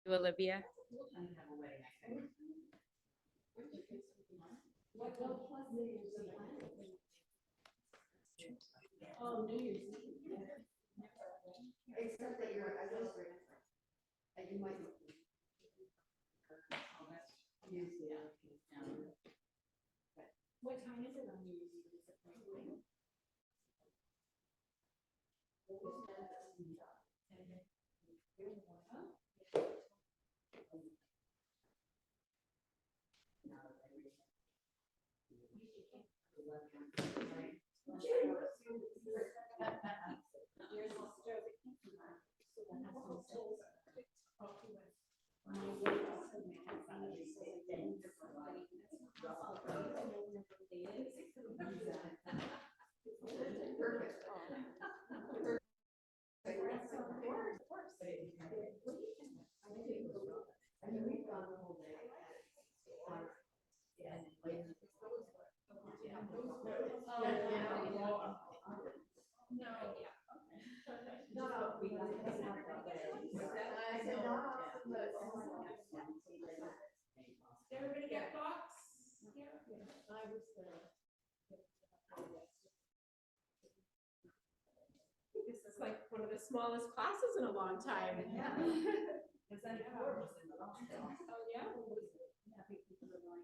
Olivia. Oh, New Year's Eve. Except that you're, I just, you might. What time is it on New Year's Eve? Is it like? Everybody get box? I was This is like one of the smallest classes in a long time. Yeah. Is that Oh, yeah?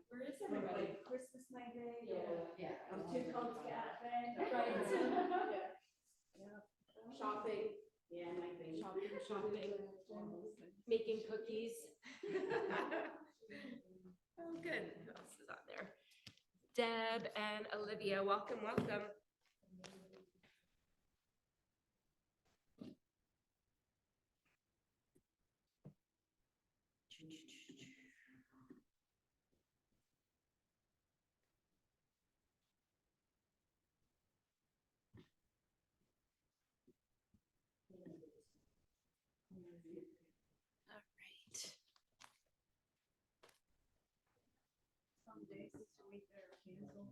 Where is everybody? Christmas night day? Yeah. Two Coats Cafe. Right. Shopping. Yeah, my thing. Shopping. Making cookies. Oh, good. Who else is on there? Deb and Olivia, welcome, welcome. All right. Some days this week they're canceled.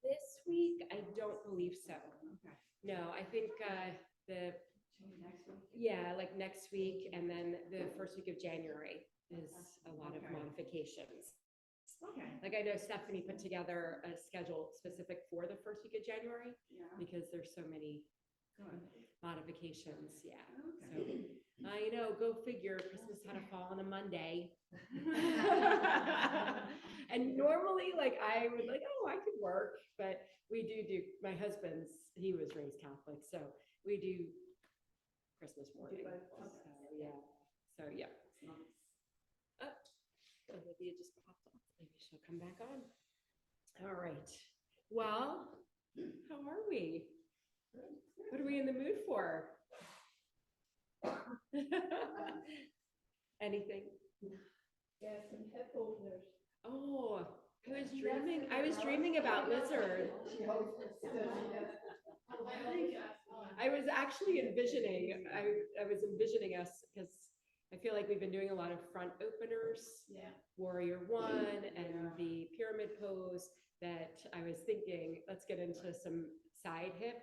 This week, I don't believe so. Okay. No, I think the, Next week. yeah, like next week, and then the first week of January is a lot of Okay. modifications. Okay. Like I know Stephanie put together a schedule specific for the first week of January Yeah. because there's so many Good. modifications, yeah. Okay. So, I know, go figure, Christmas had to fall on a Monday. And normally, like, I would like, oh, I could work, but we do, my husband's, he was raised Catholic, so we do Christmas morning. So, yeah. Oh, Olivia just popped off. Maybe she'll come back on. All right. Well, how are we? What are we in the mood for? Anything? Yeah, some hip openers. Oh, I was dreaming about Lizard. I was actually envisioning, I was envisioning us because I feel like we've been doing a lot of front openers, Yeah. Warrior One and the pyramid pose, that I was thinking, let's get into some side hip.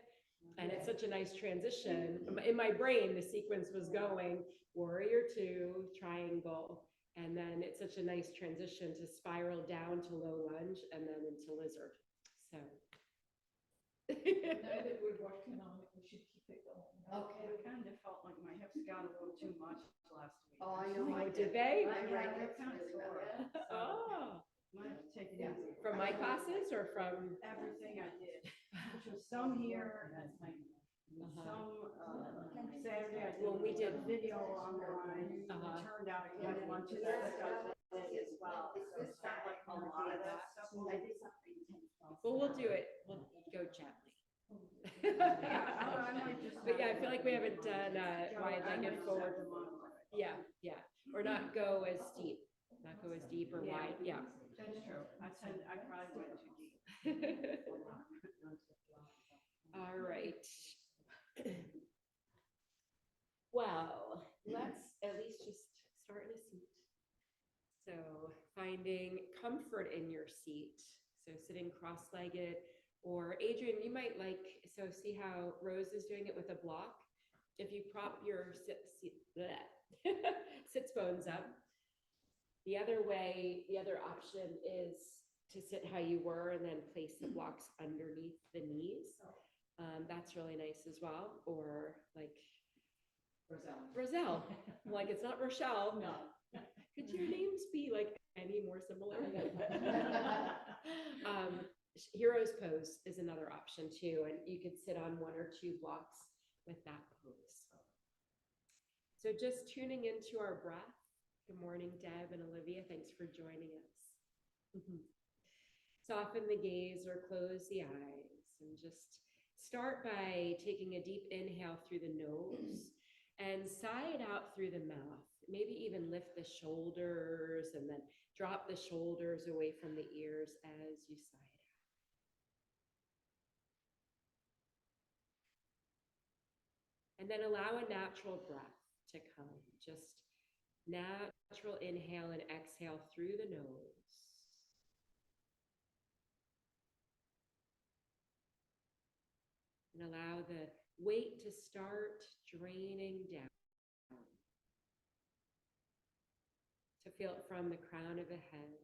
And it's such a nice transition. In my brain, the sequence was going Warrior Two, triangle, and then it's such a nice transition to spiral down to low lunge and then into Lizard. So. Now that we're working on it, we should keep it going. Okay. I kind of felt like my hips got a little too much last week. Oh, I know. Oh, did they? Yeah, they're kind of sore. Oh, Might take it easy. from my classes or from? Everything I did. Some here and some Saturday I did. When we did video online. It turned out I had lunches as well. So it's not like a lot of that stuff. Well, we'll do it. We'll go gently. I might just. But yeah, I feel like we haven't done wide-legged forward. Yeah, yeah. Or not go as deep. Not go as deep or wide. Yeah. That's true. I probably went too deep. All right. Well, let's at least just start in a seat. So finding comfort in your seat. So sitting cross-legged, or Adrian, you might like, so see how Rose is doing it with a block. If you prop your Sits bones up. The other way, the other option is to sit how you were and then place the blocks underneath the knees. That's really nice as well. Or like Roselle. Like, it's not Rochelle. No. Could your names be like any more similar? Hero's pose is another option too, and you could sit on 1 or 2 blocks with that pose. So just tuning into our breath. Good morning, Deb and Olivia. Thanks for joining us. Soften the gaze or close the eyes, and just start by taking a deep inhale through the nose and sigh it out through the mouth. Maybe even lift the shoulders and then drop the shoulders away from the ears as you sigh it out. And then allow a natural breath to come. Just natural inhale and exhale through the nose. And allow the weight to start draining down. To feel it from the crown of the head,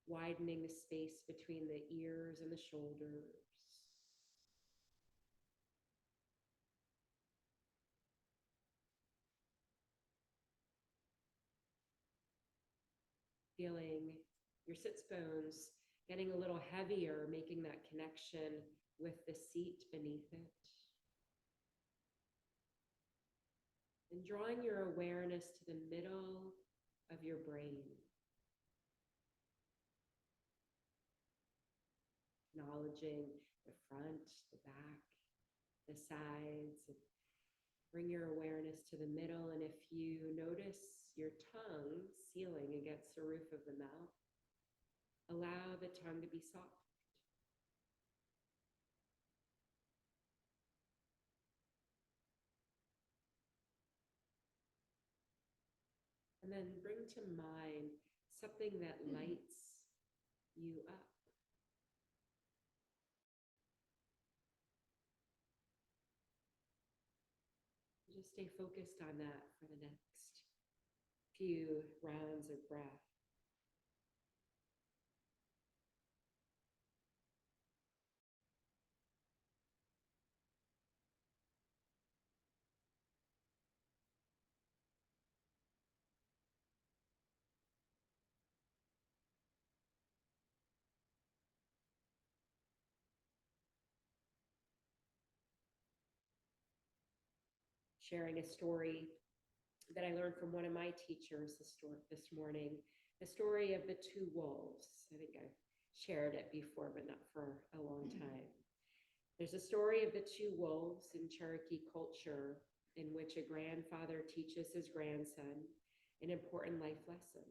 widening the space between the ears and the shoulders. Feeling your sits bones getting a little heavier, making that connection with the seat beneath it. And drawing your awareness to the middle of your brain. Acknowledging the front, the back, the sides. Bring your awareness to the middle, and if you notice your tongue sealing against the roof of the mouth, allow the tongue to be soft. And then bring to mind something that lights you up. Just stay focused on that for the next few rounds of breath. Sharing a story that I learned from one of my teachers this morning, the story of the 2 wolves. I think I've shared it before, but not for a long time. There's a story of the 2 wolves in Cherokee culture in which a grandfather teaches his grandson an important life lesson.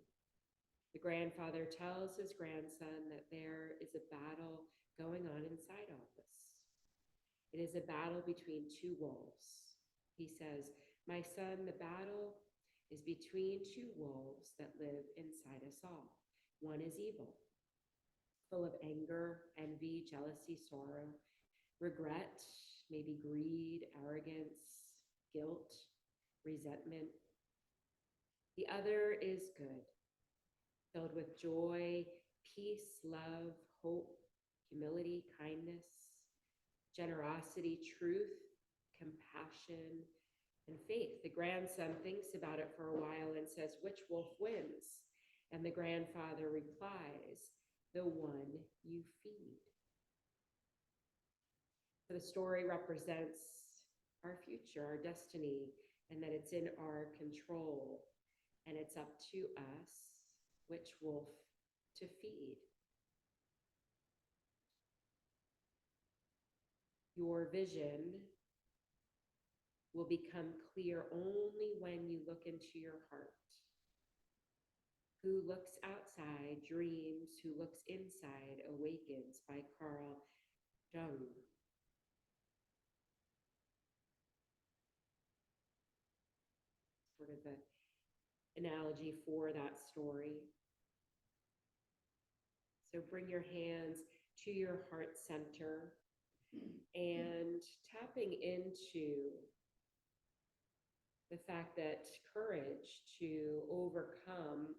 The grandfather tells his grandson that there is a battle going on inside all of us. It is a battle between 2 wolves. He says, "My son, the battle is between 2 wolves that live inside us all. One is evil, full of anger, envy, jealousy, sorrow, regret, maybe greed, arrogance, guilt, resentment. The other is good, filled with joy, peace, love, hope, humility, kindness, generosity, truth, compassion, and faith." The grandson thinks about it for a while and says, "Which wolf wins?" And the grandfather replies, "The one you feed." So the story represents our future, our destiny, and that it's in our control, and it's up to us which wolf to feed. Your vision will become clear only when you look into your heart. Who looks outside dreams, who looks inside awakens, by Carl Jung. Sort of the analogy for that story. So bring your hands to your heart center and tapping into the fact that courage to overcome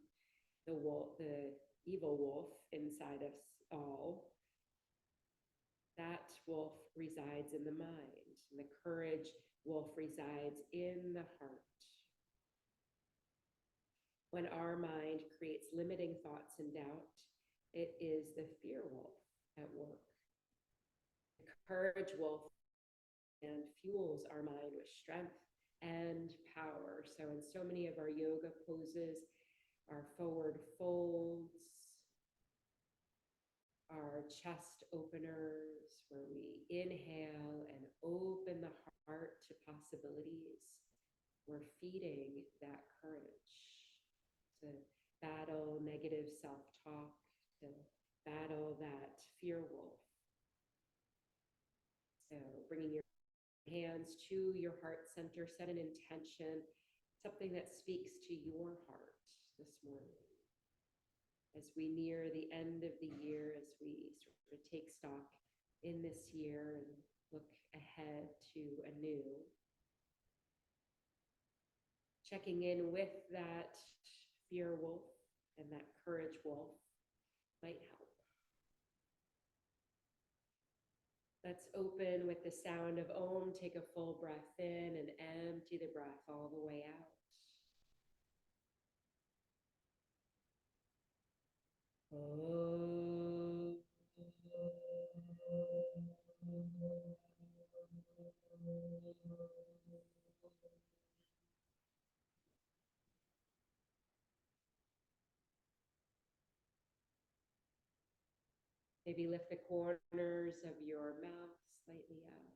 the wolf, the evil wolf inside us all, that wolf resides in the mind, and the courage wolf resides in the heart. When our mind creates limiting thoughts and doubt, it is the fear wolf at work. The courage wolf and fuels our mind with strength and power. So in so many of our yoga poses, our forward folds, our chest openers, where we inhale and open the heart to possibilities, we're feeding that courage to battle negative self-talk, to battle that fear wolf. So bringing your hands to your heart center, set an intention, something that speaks to your heart this morning. As we near the end of the year, as we sort of take stock in this year and look ahead to a new, checking in with that fear wolf and that courage wolf might help. Let's open with the sound of Om. Take a full breath in and empty the breath all the way out. Om. Maybe lift the corners of your mouth slightly out.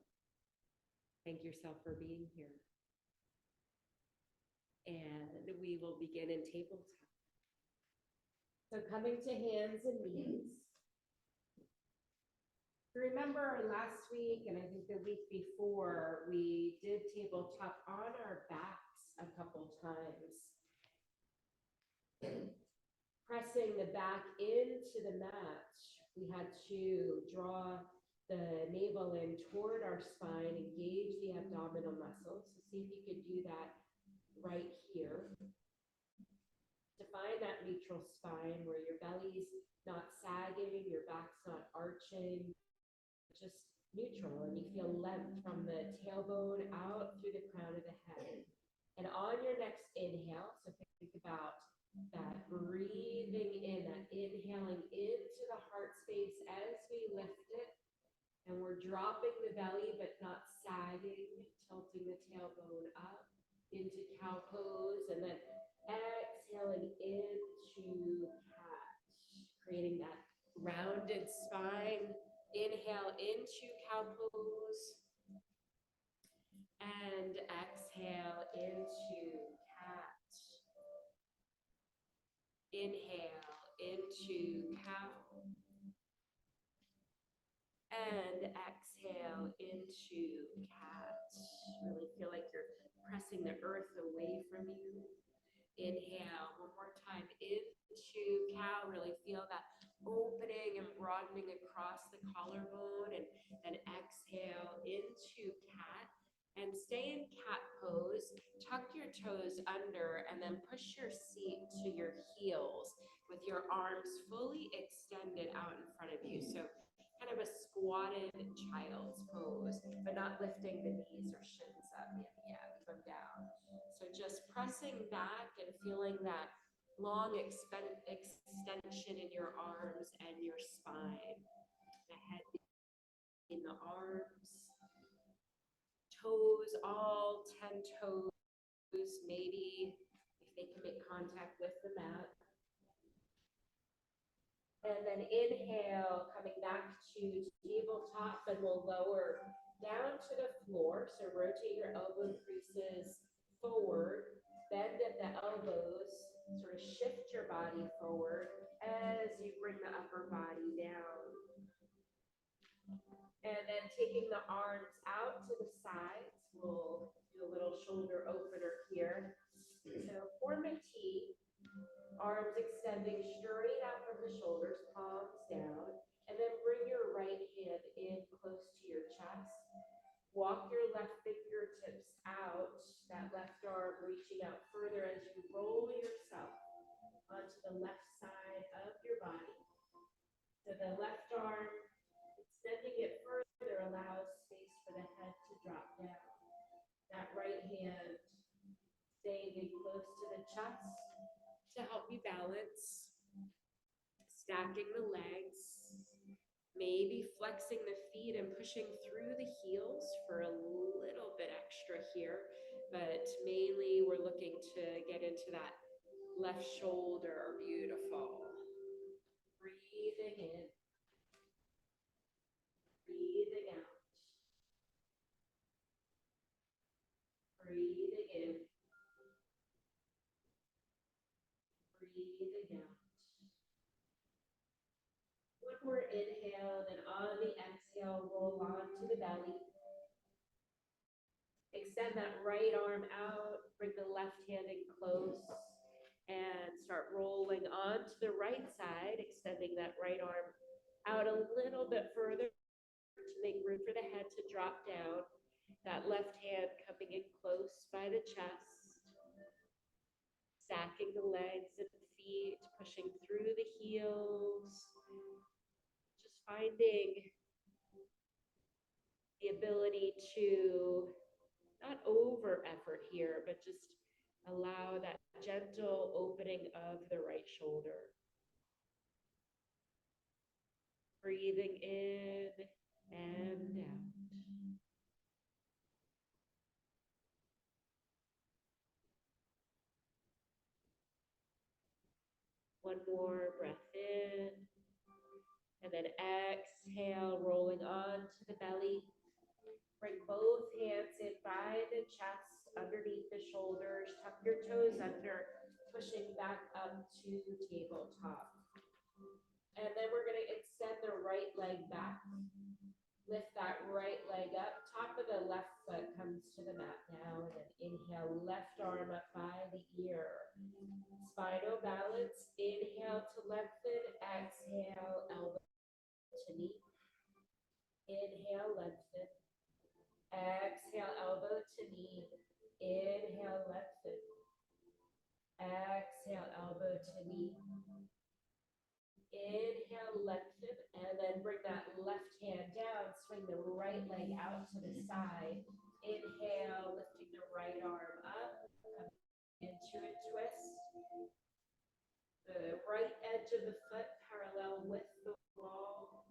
Thank yourself for being here. And we will begin in tabletop. So coming to hands and knees. Remember last week, and I think the week before, we did tabletop on our backs a couple times. Pressing the back into the mat, we had to draw the navel in toward our spine, engage the abdominal muscles. So see if you could do that right here. To find that neutral spine where your belly's not sagging, your back's not arching, just neutral, and you feel length from the tailbone out through the crown of the head. And on your next inhale, so think about that breathing in, that inhaling into the heart space as we lift it. And we're dropping the belly, but not sagging, tilting the tailbone up into cow pose, and then exhaling into cat, creating that rounded spine. Inhale into cow pose, and exhale into cat. Inhale into cow, and exhale into cat. Really feel like you're pressing the earth away from you. Inhale one more time into cow. Really feel that opening and broadening across the collarbone, and then exhale into cat. And stay in cat pose, tuck your toes under, and then push your seat to your heels with your arms fully extended out in front of you. So kind of a squatted child's pose, but not lifting the knees or shins up yet, from down. So just pressing back and feeling that long extension in your arms and your spine, the head in the arms. Toes, all 10 toes, maybe if they can make contact with the mat. And then inhale, coming back to tabletop, and we'll lower down to the floor. So rotate your elbow creases forward, bend at the elbows, sort of shift your body forward as you bring the upper body down. And then taking the arms out to the sides, we'll do a little shoulder opener here. So form a T, arms extending straight out from the shoulders, palms down, and then bring your right hand in close to your chest. Walk your left fingertips out, that left arm the left side of your body. So the left arm, extending it further, allows space for the head to drop down. That right hand staying close to the chest to help you balance. Stacking the legs, maybe flexing the feet and pushing through the heels for a little bit extra here, but mainly we're looking to get into that left shoulder. Beautiful. Breathing in, breathing out, breathing in, breathing out. One more inhale, then on the exhale, roll onto the belly. Extend that right arm out, bring the left hand in close, and start rolling onto the right side, extending that right arm out a little bit further to make room for the head to drop down. That left hand coming in close by the chest, stacking the legs and the feet, pushing through the heels, just finding the ability to not over effort here, but just allow that gentle opening of the right shoulder. Breathing in and out. One more breath in, and then exhale, rolling onto the belly. Bring both hands in by the chest, underneath the shoulders, tuck your toes under, pushing back up to tabletop. And then we're gonna extend the right leg back. Lift that right leg up, top of the left foot comes to the mat now, and then inhale, left arm up by the ear. Spinal balance, inhale to lengthen, exhale, elbow to knee. Inhale, lengthen. Exhale, elbow to knee. Inhale, lengthen. Exhale, elbow to knee. Inhale, lengthen, and then bring that left hand down. Swing the right leg out to the side. Inhale, lifting the right arm up. Come into a twist. The right edge of the foot parallel with the wall.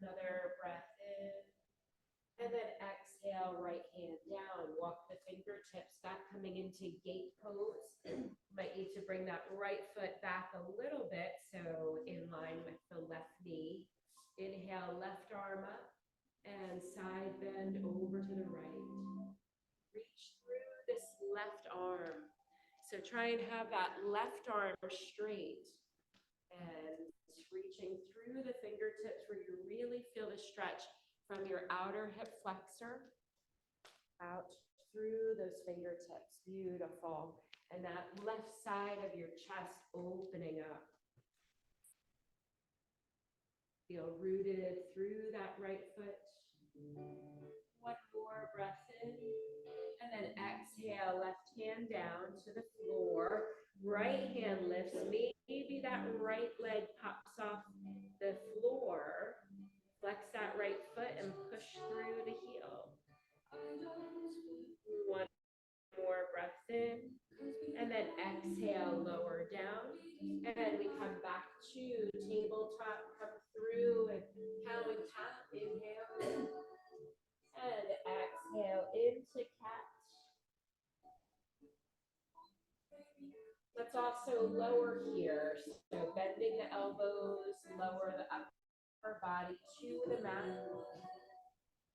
Another breath in. And then exhale, right hand down. Walk the fingertips back, coming into gate pose. Might need to bring that right foot back a little bit, so in line with the left knee. Inhale, left arm up, and side bend over to the right. Reach through this left arm. So try and have that left arm straight. And reaching through the fingertips where you really feel the stretch from your outer hip flexor out through those fingertips. Beautiful. And that left side of your chest opening up. Feel rooted through that right foot. One more breath in. And then exhale, left hand down to the floor. Right hand lifts. Maybe that right leg pops off the floor. Flex that right foot and push through the heel. One more breath in, and then exhale, lower down, and we come back to tabletop, come through and counting top, inhale, and exhale into cat. Let's also lower here, so bending the elbows, lower the upper body to the mat,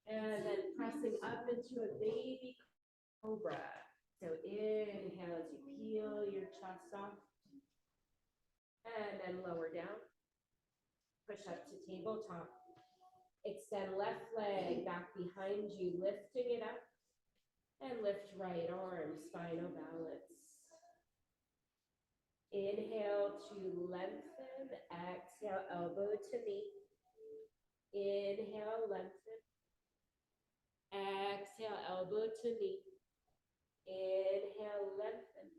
and then pressing up into a baby cobra. So inhale as you peel your chest off, and then lower down. Push up to tabletop. Extend left leg back behind you, lifting it up, and lift right arm, spinal balance. Inhale to lengthen, exhale, elbow to knee. Inhale, lengthen. Exhale, elbow to knee. Inhale, lengthen.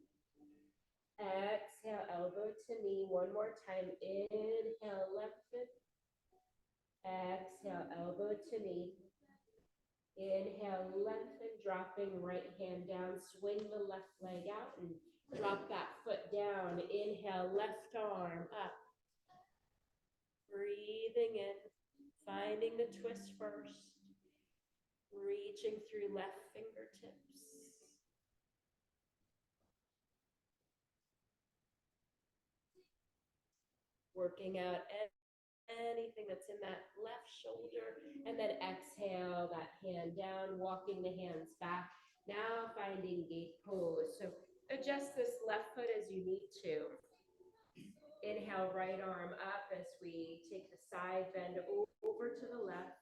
Exhale, elbow elbow to knee. One more time. Inhale, lengthen. Exhale, elbow to knee. Inhale, lengthen, dropping right hand down. Swing the left leg out and drop that foot down. Inhale, left arm up. Breathing in, finding the twist first. Reaching through left fingertips. Working out anything that's in that left shoulder, and then exhale that hand down, walking the hands back. Now finding gate pose. So adjust this left foot as you need to. Inhale, right arm up as we take the side bend over to the left.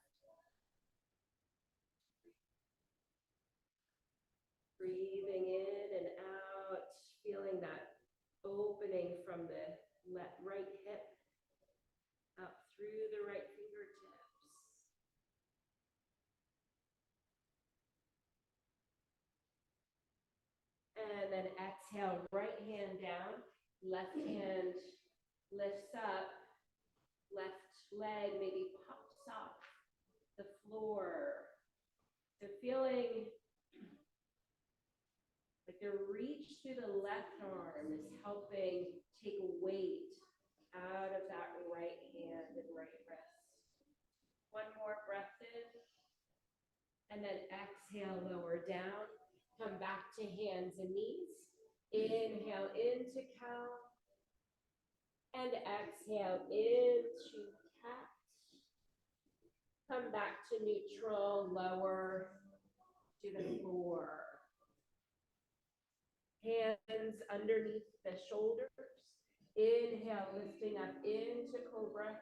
Breathing in and out, feeling that opening from the right hip up through the right fingertips. And then exhale, right hand down, left hand lifts up, left leg maybe pops off the floor. So feeling like the reach through the left arm is helping take weight out of that right hand and right wrist. One more breath in. And then exhale, lower down. Come back to hands and knees. Inhale into cow. And exhale into cat. Come back to neutral, lower to the floor. Hands underneath the shoulders. Inhale, lifting up into cobra.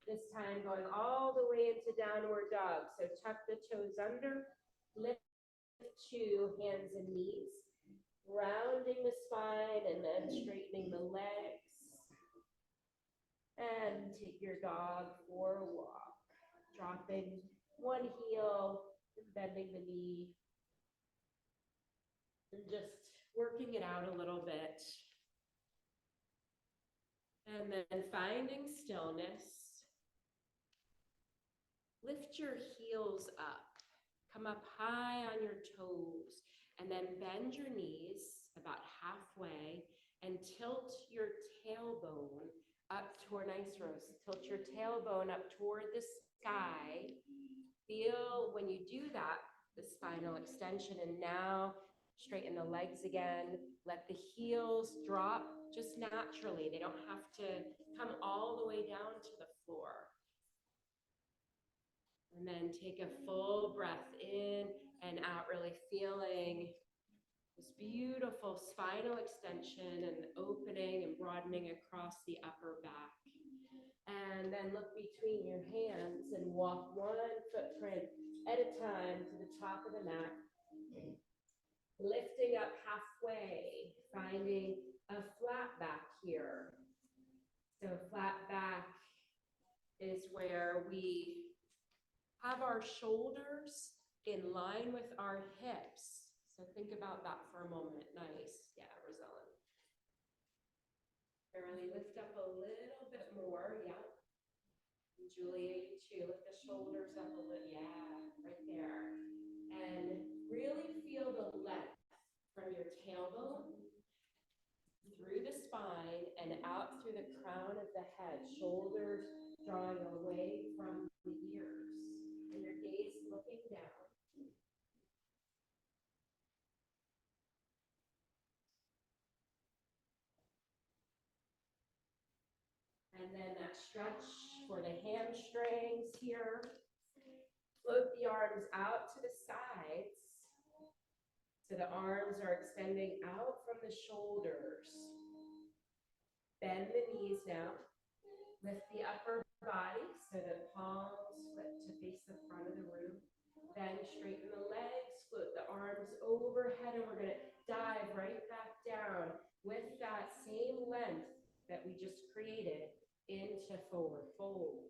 This time going all the way into downward dog. So tuck the toes under, lift to hands and knees, rounding the spine and then straightening the legs. And take your dog for a walk. Dropping one heel and bending the knee. And just working it out a little bit. And then finding stillness. Lift your heels up. Come up high on your toes. And then bend your knees about halfway and tilt your tailbone up toward nice rose. Tilt your tailbone up toward the sky. Feel when you do that, the spinal extension. And now straighten the legs again. Let the heels drop just naturally. They don't have to come all the way down to the floor. And then take a full breath in and out, really feeling this beautiful spinal extension and opening and broadening across the upper back. And then look between your hands and walk one footprint at a time to the top of the mat. Lifting up halfway, finding a flat back here. So flat back is where we have our shoulders in line with our hips. So think about that for a moment. Nice. Yeah, Rosella. Really lift up a little bit more. Yeah. And Julia, you too. Lift the shoulders up a little. Yeah, right there. And really feel the length from your tailbone through the spine and out through the crown of the head. Shoulders drawing away from the ears. And your gaze looking down. And then that stretch for the hamstrings here. Float the arms out to the sides. So the arms are extending out from the shoulders. Bend the knees now. Lift the upper body so the palms flip to face the front of the room. Then straighten the legs, float the arms overhead, and we're going to dive right back down with that same length that we just created into forward fold.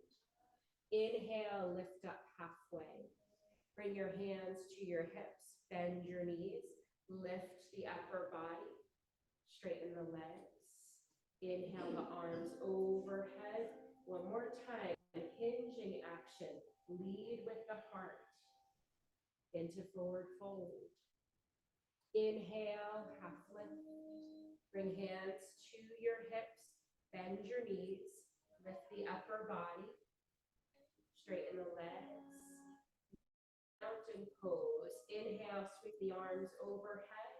Inhale, lift up halfway. Bring your hands to your hips, bend your knees, lift the upper body, straighten the legs. Inhale the arms overhead. One more time, hinging action. Lead with the heart into forward fold. Inhale, half lift. Bring hands to your hips, bend your knees, lift the upper body, straighten the legs. Mountain pose. Inhale, sweep the arms overhead,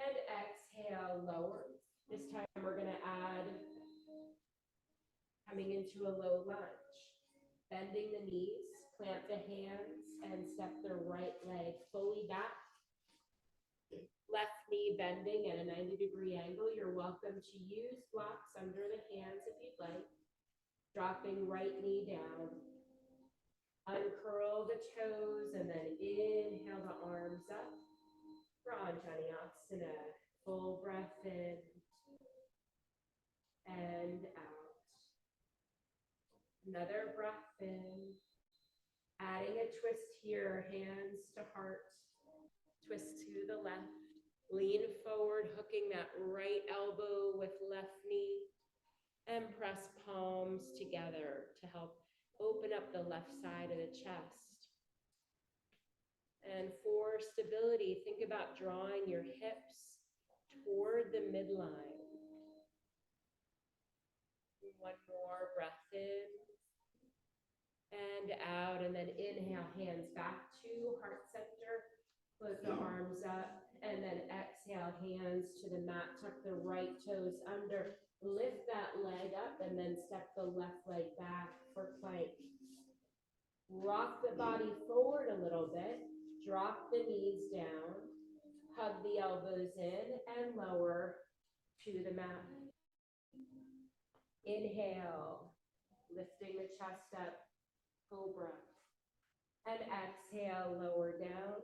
and exhale, lower. This time we're going to add coming into a low lunge. Bending the knees, plant the hands, and step the right leg fully back. Left knee bending at a 90-degree angle. You're welcome to use blocks under the hands if you'd like. Dropping right knee down. Uncurl the toes and then inhale the arms up for Anjaneyasana. Full breath in and out. Another breath in. Adding a twist here, hands to heart. Twist to the left. Lean forward, hooking that right elbow with left knee. And press palms together to help open up the left side of the chest. And for stability, think about drawing your hips toward the midline. One more breath in and out, and then inhale, hands back to heart center. Float the arms up, and then exhale, hands to the mat. Tuck the right toes under. Lift that leg up, and then step the left leg back for plank. Rock the body forward a little bit. Drop the knees down. Hug the elbows in and lower to the mat. Inhale, lifting the chest up, cobra. And exhale, lower down,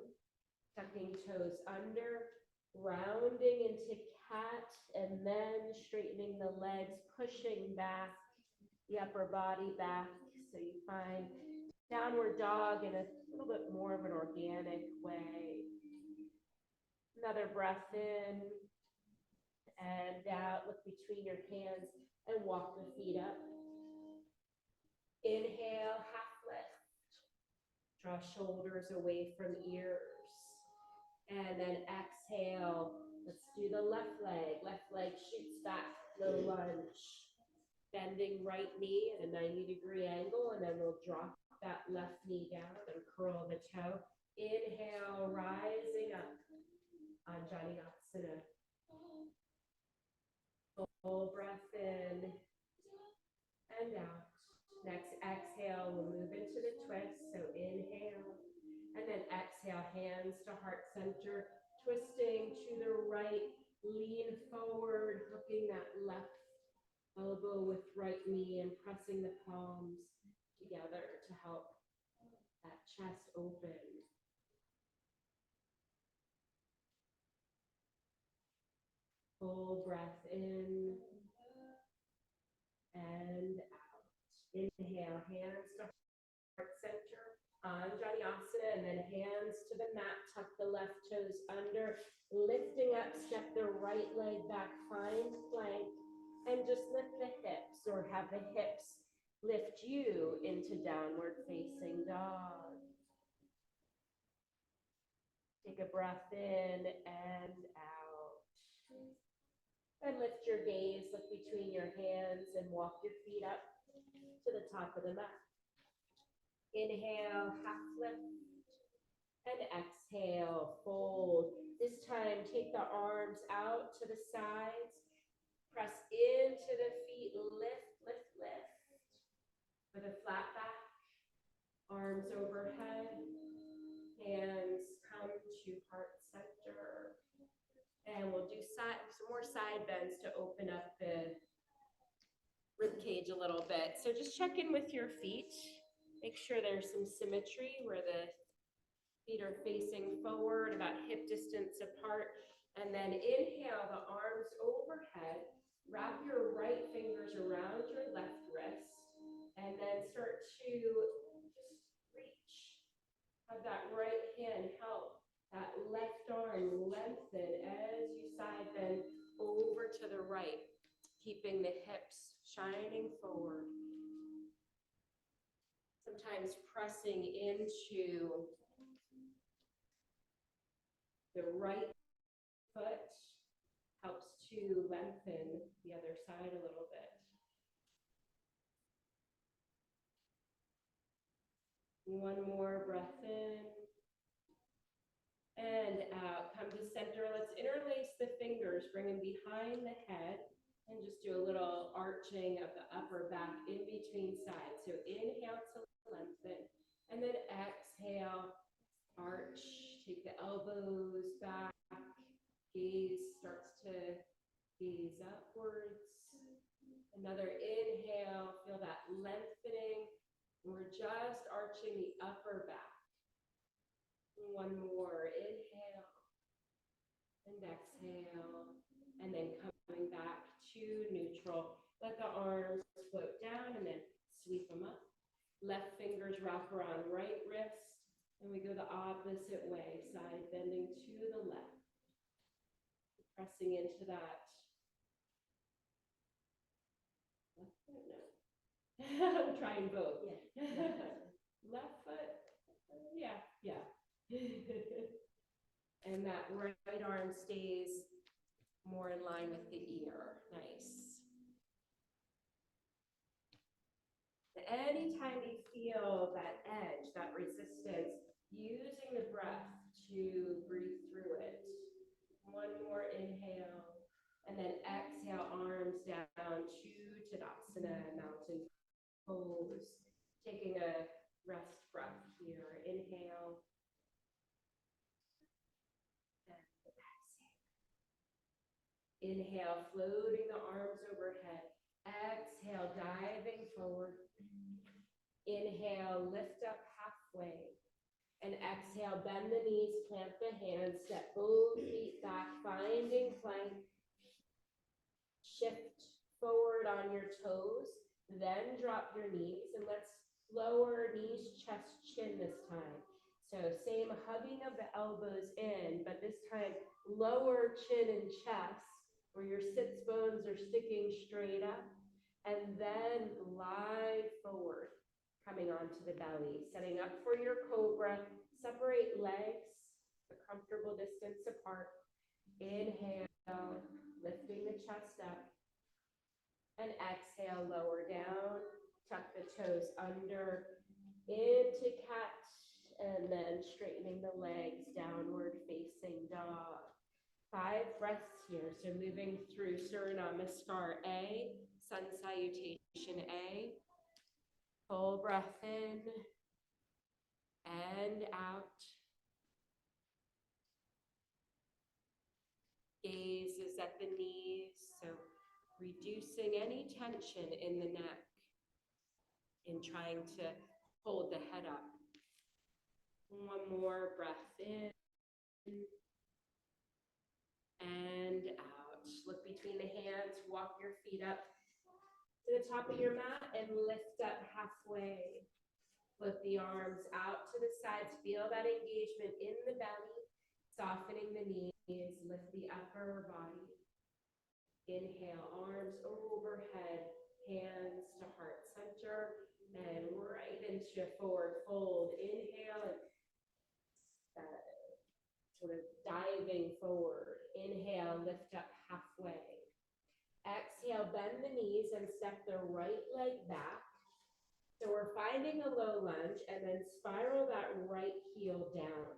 tucking toes under, rounding into cat, and then straightening the legs, pushing back the upper body back so you find downward dog in a little bit more of an organic way. Another breath in and out. Look between your hands and walk the feet up. Inhale, half lift. Draw shoulders away from ears. And then exhale. Let's do the left leg. Left leg shoots back, low lunge. Bending right knee at a 90-degree angle, and then we'll drop that left knee down and curl the toe. Inhale, rising up. Anjaneyasana. Full breath in and out. Next exhale, we'll move into the twist. So inhale, and then exhale, hands to heart center, twisting to the right, lean forward, hooking that left elbow with right knee and pressing the palms together to help that chest open. Full breath in and out. Inhale, hands to heart center, Anjaneyasana, and then hands to the mat. Tuck the left toes under, lifting up, step the right leg back, find plank, and just lift the hips, or have the hips lift you into downward facing dog. Take a breath in and out. And lift your gaze, look between your hands, and walk your feet up to the top of the mat. Inhale, half lift, and exhale, fold. This time, take the arms out to the sides, press into the feet, lift, lift, lift. With a flat back, arms overhead, hands come to heart center. And we'll do some more side bends to open up the rib cage a little bit. So just check in with your feet. Make sure there's some symmetry where the feet are facing forward, about hip distance apart. And then inhale the arms overhead. Wrap your right fingers around your left wrist. And then start to just reach. Have that right hand help that left arm lengthen as you side bend over to the right. keeping the hips shining forward. Sometimes pressing into the right foot helps to lengthen the other side a little bit. One more breath in and out. Come to center. Let's interlace the fingers, bring them behind the head, and just do a little arching of the upper back in between sides. So inhale to lengthen, and then exhale, arch, take the elbows back, gaze starts to gaze upwards. Another inhale, feel that lengthening. We're just arching the upper back. One more, inhale and exhale, and then coming back to neutral. Let the arms float down and then sweep them up. Left fingers wrap around right wrist, and we go the opposite way, side bending to the left. Pressing into that. Left foot, no. I'm trying both. Yeah. Left foot, yeah. And that right arm stays more in line with the ear. Nice. Anytime you feel that edge, that resistance, using the breath to breathe through it. One more inhale, and then exhale, arms down to Tadasana, mountain pose. Taking a rest breath here. Inhale. And exhale. Inhale, floating the arms overhead. Exhale, diving forward. Inhale, lift up halfway. And exhale, bend the knees, plant the hands, step both feet back, finding plank. Shift forward on your toes, then drop your knees, and let's lower knees, chest, chin this time. So same hugging of the elbows in, but this time lower chin and chest, where your sits bones are sticking straight up, and then glide forward, coming onto the belly, setting up for your cobra. Separate legs a comfortable distance apart. Inhale, lifting the chest up, and exhale, lower down, tuck the toes under, into cat, and then straightening the legs, downward facing dog. 5 breaths here, so moving through Surya Namaskar A, Sun Salutation A. Full breath in and out. Gaze is at the knees, so reducing any tension in the neck in trying to hold the head up. One more breath in and out. Look between the hands, walk your feet up to the top of your mat and lift up halfway. Flip the arms out to the sides. Feel that engagement in the belly, softening the knees, lift the upper body. Inhale, arms overhead, hands to heart center, and right into a forward fold. Inhale, and sort of diving forward. Inhale, lift up halfway. Exhale, bend the knees and step the right leg back. So we're finding a low lunge and then spiral that right heel down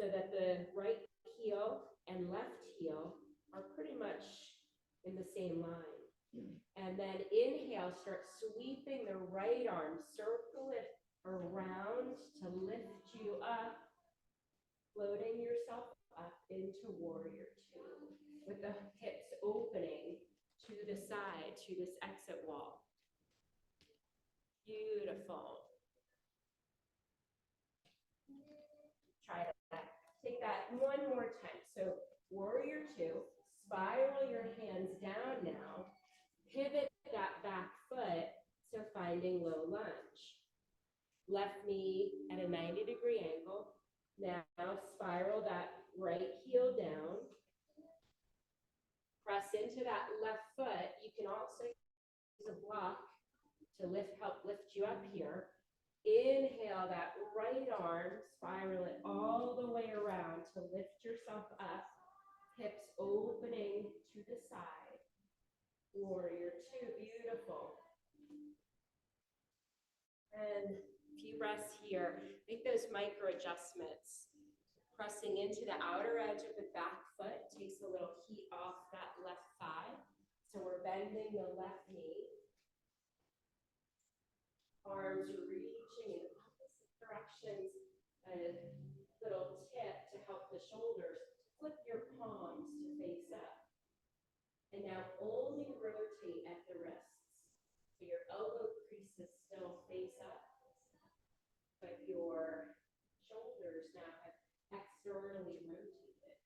so that the right heel and left heel are pretty much in the same line. And then inhale, start sweeping the right arm, circle it around to lift you up, floating yourself up into warrior 2 with the hips opening to the side, to this exit wall. Beautiful. Try that. Take that one more time. So warrior 2, spiral your hands down now. Pivot that back foot, so finding low lunge. Left knee at a 90-degree angle. Now spiral that right heel down. Press into that left foot. You can also use a block to help lift you up here. Inhale that right arm, spiral it all the way around to lift yourself up. Hips opening to the side. Warrior two, beautiful. And a few breaths here. Make those micro adjustments. Pressing into the outer edge of the back foot takes a little heat off that left thigh. So we're bending the left knee. Arms reaching in opposite directions. A little tip to help the shoulders. Flip your palms to face up. And now only rotate at the wrists. So your elbow creases still face up. But your shoulders now have externally rotated.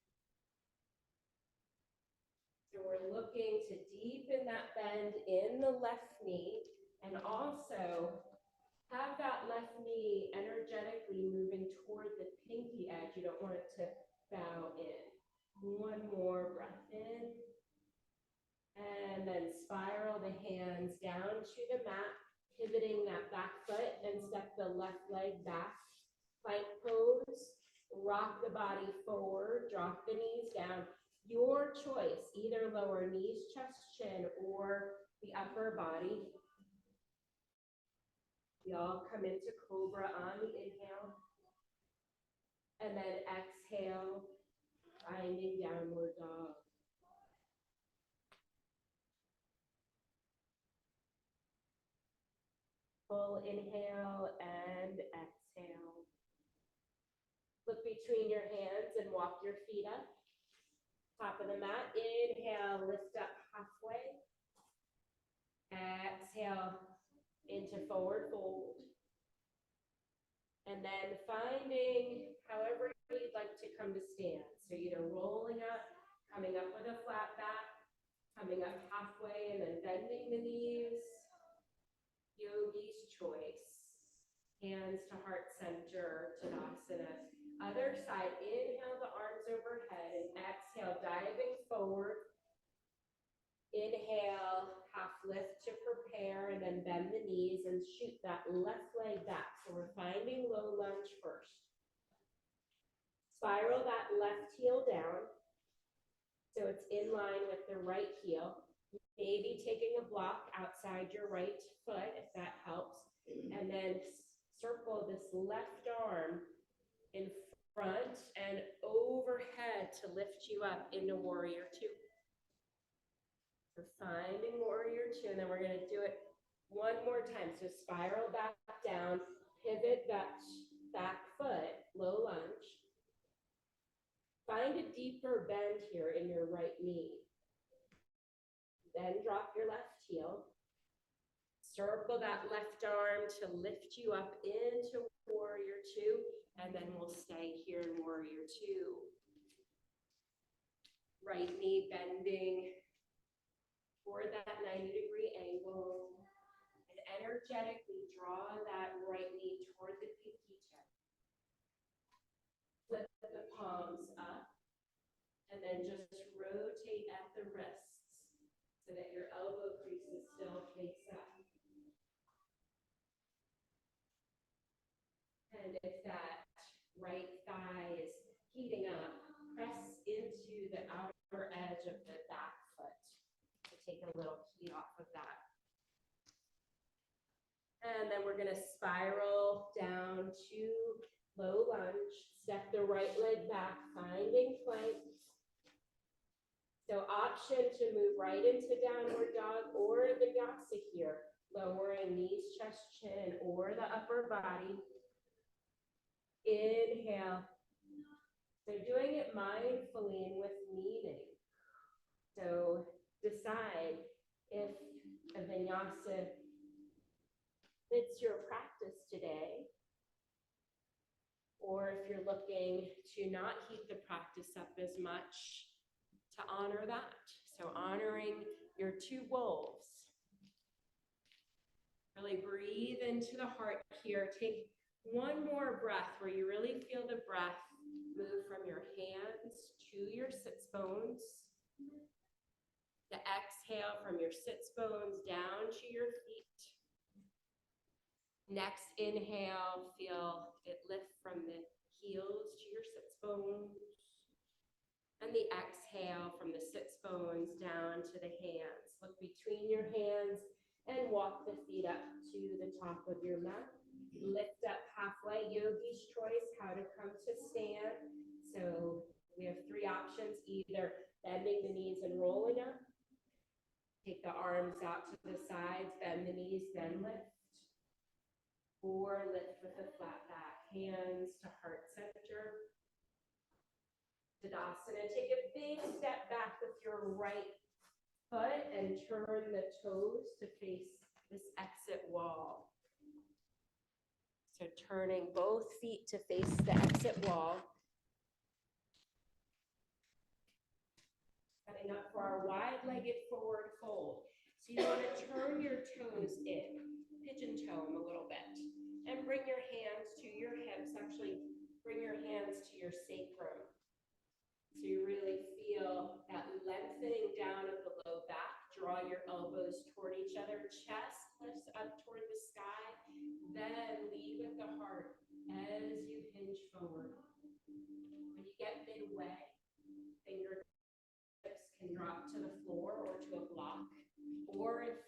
So we're looking to deepen that bend in the left knee and also have that left knee energetically moving toward the pinky edge. You don't want it to bow in. One more breath in. And then spiral the hands down to the mat, pivoting that back foot and step the left leg back. Plank pose, rock the body forward, drop the knees down. Your choice, either lower knees, chest, chin, or the upper body. We all come into cobra on the inhale. And then exhale, finding downward dog. Full inhale and exhale. Look between your hands and walk your feet up. Top of the mat, inhale, lift up halfway. Exhale into forward fold. And then finding however you'd like to come to stand. So either rolling up, coming up with a flat back, coming up halfway and then bending the knees. Yogi's choice. Hands to heart center, Tadasana. Other side, inhale the arms overhead and exhale, diving forward. Inhale, half lift to prepare and then bend the knees and shoot that left leg back. So we're finding low lunge first. Spiral that left heel down so it's in line with the right heel. Maybe taking a block outside your right foot if that helps. And then circle this left arm in front and overhead to lift you up into warrior two. So finding warrior two, and then we're going to do it one more time. So spiral back down, pivot that back foot, low lunge. Find a deeper bend here in your right knee. Then drop your left heel. Circle that left arm to lift you up into warrior two, and then we'll stay here in warrior two. Right knee bending toward that 90-degree angle, and energetically draw that right knee toward the pinky tip. Flip the palms up, and then just rotate at the wrists so that your elbow creases still face up. And if that right thigh is heating up, press into the outer edge of the back foot to take a little heat off of that. And then we're going to spiral down to low lunge. Step the right leg back, finding plank. So option to move right into downward dog or vinyasa here, lowering knees, chest, chin, or the upper body. Inhale. So doing it mindfully and with meaning. So decide if a vinyasa fits your practice today, or if you're looking to not heat the practice up as much, to honor that. So honoring your two wolves. Really breathe into the heart here. Take one more breath where you really feel the breath move from your hands to your sits bones. exhale from your sits bones down to your feet. Next inhale, feel it lift from the heels to your sits bones. And the exhale from the sits bones down to the hands. Look between your hands and walk the feet up to the top of your mat. Lift up halfway, yogi's choice, how to come to stand. So we have three options, either bending the knees and rolling up. Take the arms out to the sides, bend the knees, then lift. Or lift with the flat back, hands to heart center. Tadasana, take a big step back with your right foot and turn the toes to face this exit wall. So turning both feet to face the exit wall. Setting up for our wide-legged forward fold. So you want to turn your toes in, pigeon toe them a little bit, and bring your hands to your hips. Actually, bring your hands to your sacrum. So you really feel that lengthening down of the low back. Draw your elbows toward each other. Chest lifts up toward the sky. Then lead with the heart as you hinge forward. When you get midway, fingertips can drop to the floor or to a block. Or if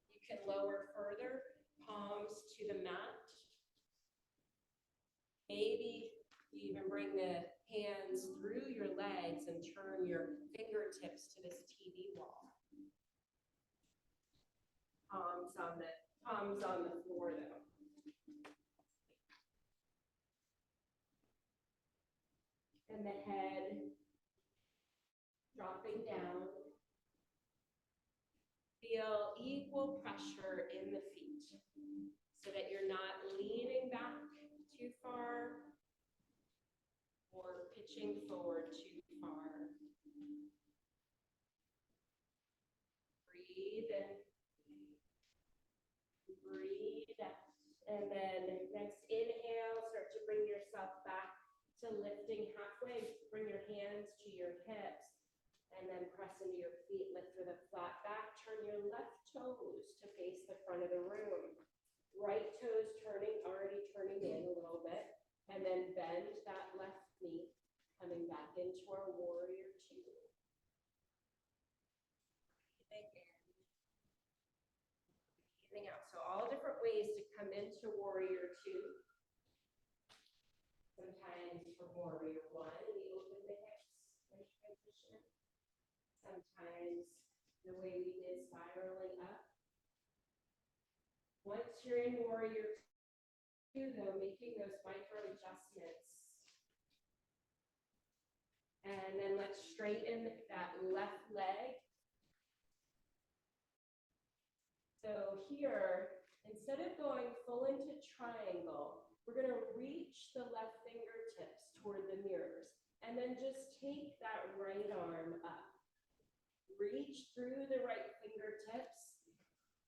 you can lower further, palms to the mat. Maybe you even bring the hands through your legs and turn your fingertips to this TV wall. Palms on the floor though. And the head dropping down. Feel equal pressure in the feet so that you're not leaning back too far or pitching forward too far. Breathe in. Breathe out. And then next inhale, start to bring yourself back to lifting halfway. Bring your hands to your hips and then press into your feet. Lift with a flat back. Turn your left toes to face the front of the room. Right toes already turning in a little bit. And then bend that left knee, coming back into our warrior two. Breathing out. So all different ways to come into warrior two. Sometimes for warrior one, we open the hips and transition. Sometimes the way we did spiraling up. Once you're in warrior two, though, making those micro adjustments. And then let's straighten that left leg. So here, instead of going full into triangle, we're going to reach the left fingertips toward the mirrors. And then just take that right arm up. Reach through the right fingertips.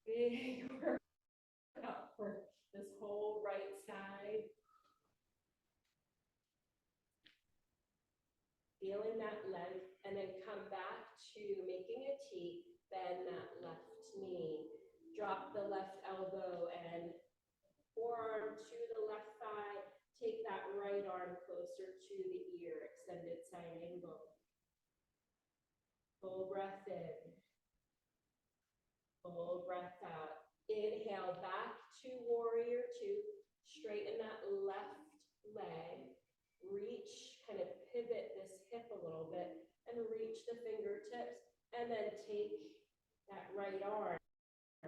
Big workout for this whole right side. Feeling that length, and then come back to making a T, bend that left knee. Drop the left elbow and forearm to the left thigh. Take that right arm closer to the ear, extended side angle. Full breath in. Full breath out. Inhale back to warrior two. Straighten that left leg. Reach, kind of pivot this hip a little bit and reach the fingertips. And then take that right arm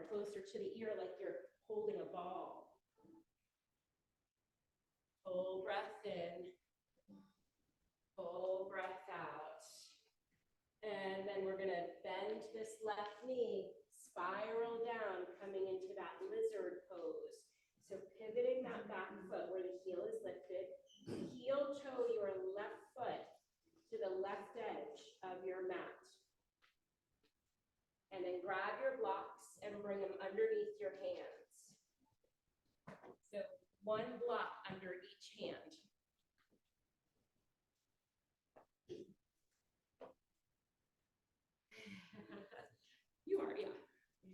closer to the ear like you're holding a ball. Full breath in. Full breath out. And then we're going to bend this left knee, spiral down, coming into that lizard pose. So pivoting that back foot where the heel is lifted. Heel toe your left foot to the left edge of your mat. And then grab your blocks and bring them underneath your hands. So one block under each hand.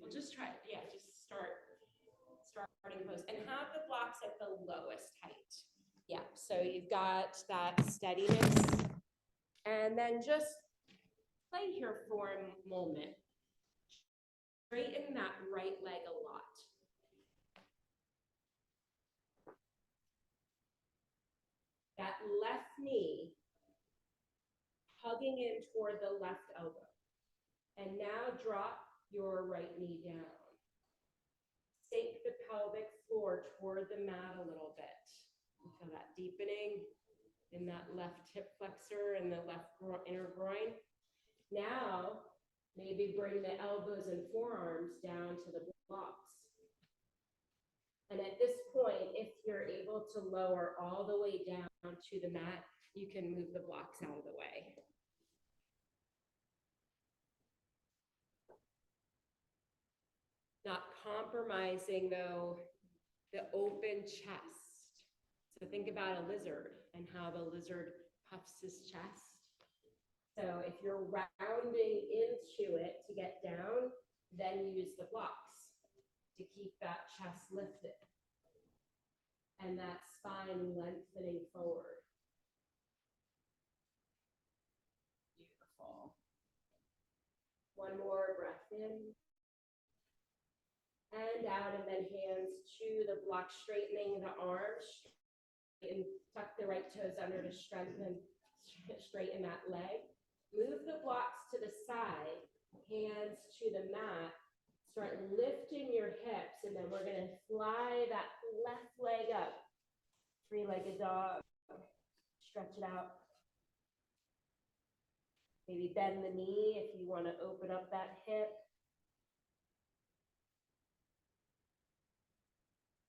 We'll just try, yeah, just starting pose and have the blocks at the lowest height. Yeah, so you've got that steadiness and then just play here for a moment. Straighten that right leg a lot. That left knee hugging in toward the left elbow. And now drop your right knee down. Sink the pelvic floor toward the mat a little bit. Feel that deepening in that left hip flexor and the left inner groin. Now, maybe bring the elbows and forearms down to the blocks. And at this point, if you're able to lower all the way down to the mat, you can move the blocks out of the way. Not compromising, though, the open chest. So think about a lizard and how the lizard puffs his chest. So if you're rounding into it to get down, then use the blocks to keep that chest lifted and that spine lengthening forward. Beautiful. One more breath in and out, and then hands to the block, straightening the arms and tuck the right toes under to strengthen, straighten that leg. Move the blocks to the side, hands to the mat. Start lifting your hips, and then we're going to fly that left leg up. Three-legged dog. Stretch it out. Maybe bend the knee if you want to open up that hip.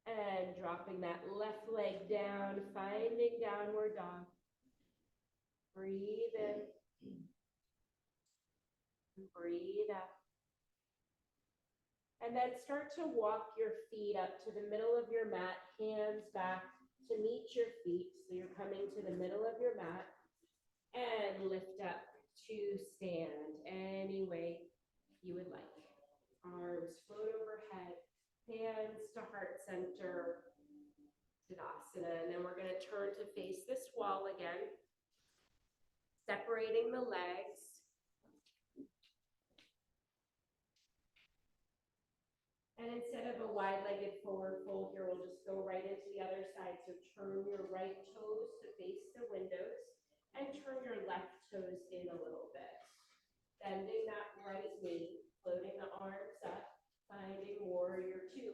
And dropping that left leg down, finding downward dog. Breathe in. Breathe out. And then start to walk your feet up to the middle of your mat, hands back to meet your feet. So you're coming to the middle of your mat and lift up to stand any way you would like. Arms float overhead, hands to heart center, Tadasana. And then we're going to turn to face this wall again, separating the legs. And instead of a wide-legged forward fold here, we'll just go right into the other side. So turn your right toes to face the windows and turn your left toes in a little bit. Bending that right knee, floating the arms up, finding warrior two.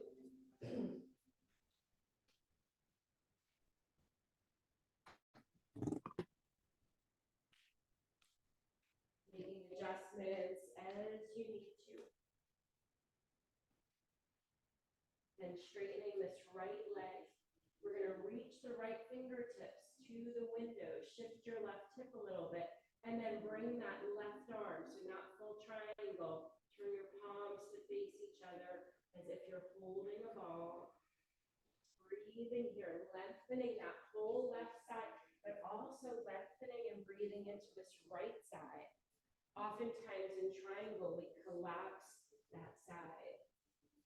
Making adjustments as you need to. And straightening this right leg. We're going to reach the right fingertips to the window, shift your left hip a little bit, and then bring that left arm, so not full triangle. Turn your palms to face each other as if you're holding a ball. Breathing here, lengthening that whole left side, but also lengthening and breathing into this right side. Oftentimes in triangle, we collapse that side.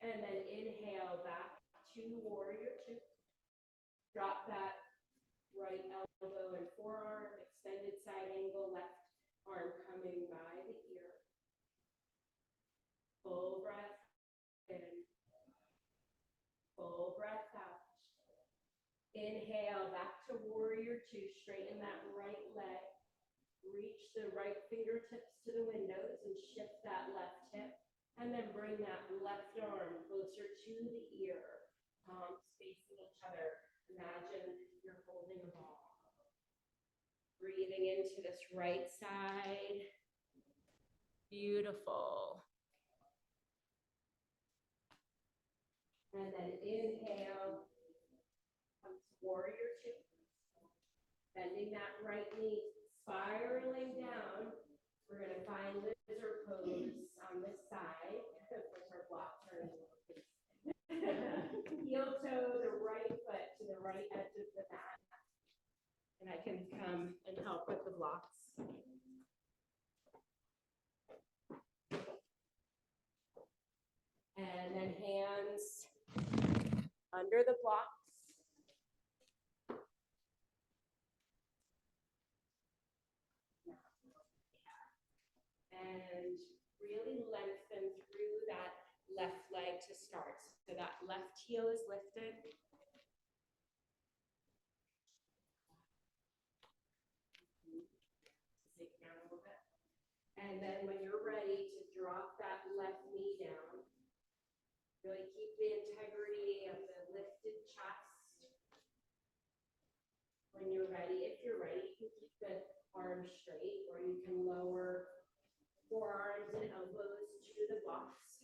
And then inhale back to warrior two. Drop that right elbow and forearm, extended side angle, left arm coming by the ear. Full breath in. Full breath out. Inhale back to warrior two. Straighten that right leg. Reach the right fingertips to the windows and shift that left hip. And then bring that left arm closer to the ear, palms facing each other. Imagine you're holding a ball. Breathing into this right side. Beautiful. And then inhale, come to warrior two. Bending that right knee, spiraling down. We're going to find lizard pose on this side. With our block turning. Heel toe, the right foot to the right edge of the mat. And I can come and help with the blocks. under the blocks. And really lengthen through that left leg to start. So that left heel is lifted. Take it down a little bit. And then when you're ready to drop that left knee down, really keep the integrity of the lifted chest. When you're ready, if you're ready, you can keep the arms straight, or you can lower forearms and elbows to the blocks.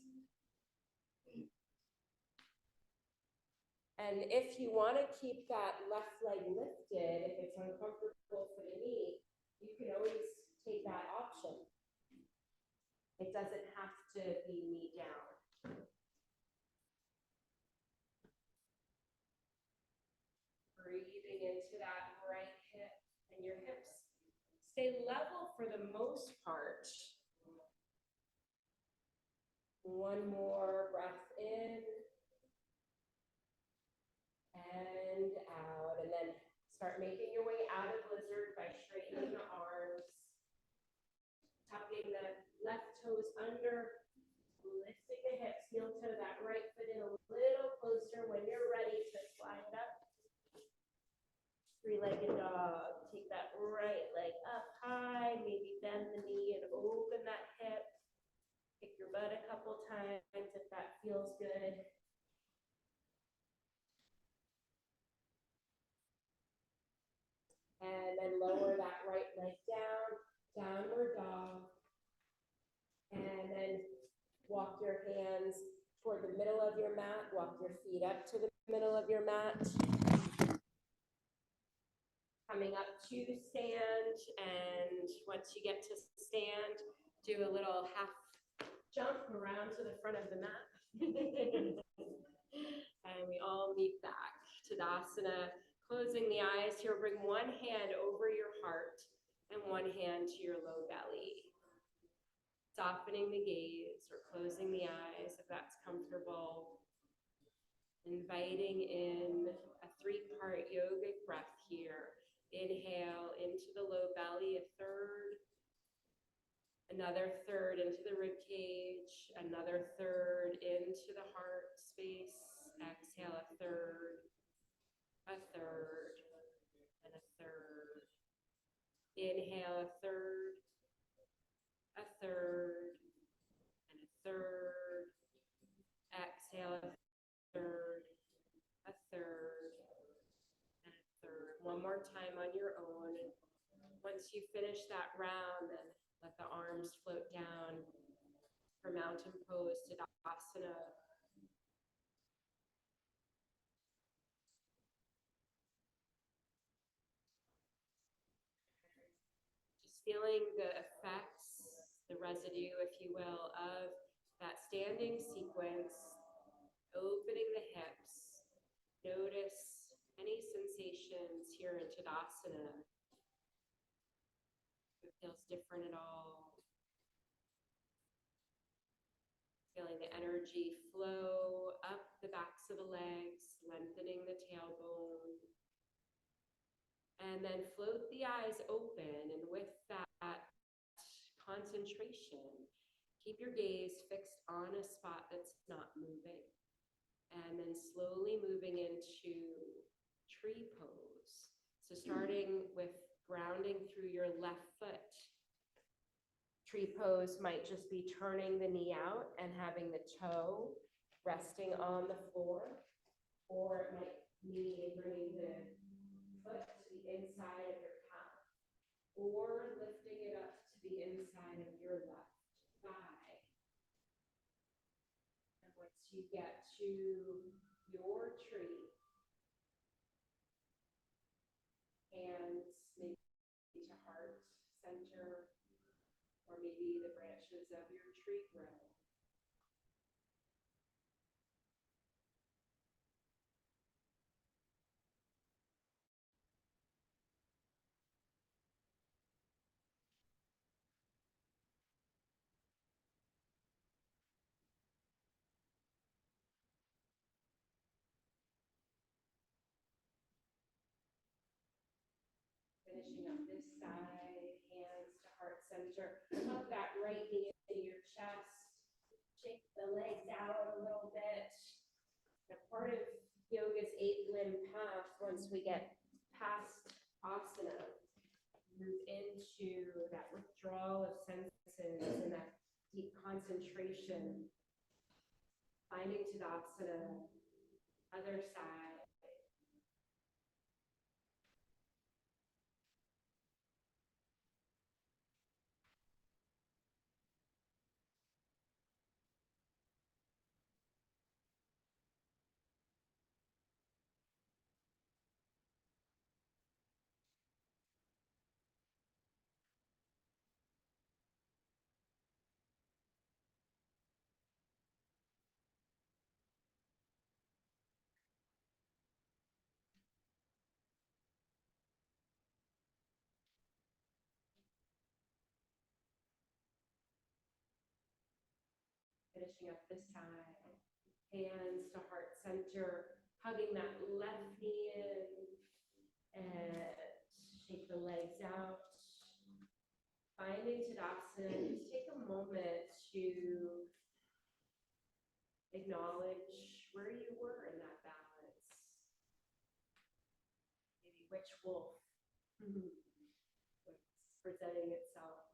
And if you want to keep that left leg lifted, if it's uncomfortable for the knee, you can always take that option. It doesn't have to be knee down. Breathing into that right hip, and your hips stay level for the most part. One more breath in and out, and then start making your way out of lizard by straightening the arms, tucking the left toes under, lifting the hips, heel toe that right foot in a little closer. When you're ready to slide it up, three-legged dog. Take that right leg up high, maybe bend the knee and open that hip. Kick your butt a couple times if that feels good. And then lower that right leg down, downward dog. And then walk your hands toward the middle of your mat. Walk your feet up to the middle of your mat. Coming up to stand, and once you get to stand, do a little half jump around to the front of the mat. And we all meet back. Tadasana. Closing the eyes here, bring one hand over your heart and one hand to your low belly. Softening the gaze or closing the eyes if that's comfortable. Inviting in a three-part yogic breath here. Inhale into the low belly, a third. Another third into the rib cage. Another third into the heart space. Exhale, a third, and a third. Inhale, a third, and a third. Exhale, a third, and a third. One more time on your own. Once you finish that round, then let the arms float down for mountain pose, Tadasana. Just feeling the effects, the residue, if you will, of that standing sequence, opening the hips. Notice any sensations here in Tadasana. If it feels different at all. Feeling the energy flow up the backs of the legs, lengthening the tailbone. And then float the eyes open, and with that concentration, keep your gaze fixed on a spot that's not moving. And then slowly moving into tree pose. So starting with grounding through your left foot. Tree pose might just be turning the knee out and having the toe resting on the floor, or it might mean bringing the foot to the inside of your calf, or lifting it up to the inside of your left thigh. And once you get to your tree, hands maybe to heart center, or maybe the branches of your tree grow. finishing up this side, hands to heart center. Hug that right knee into your chest. Shake the legs out a little bit. A part of yoga's 8-limb path, once we get past asana, move into that withdrawal of senses and that deep concentration, finding Tadasana, other side. Finishing up this side, hands to heart center, hugging that left knee in, and shake the legs out. Finding Tadasana, just take a moment to acknowledge where you were in that balance. Maybe which wolf was presenting itself.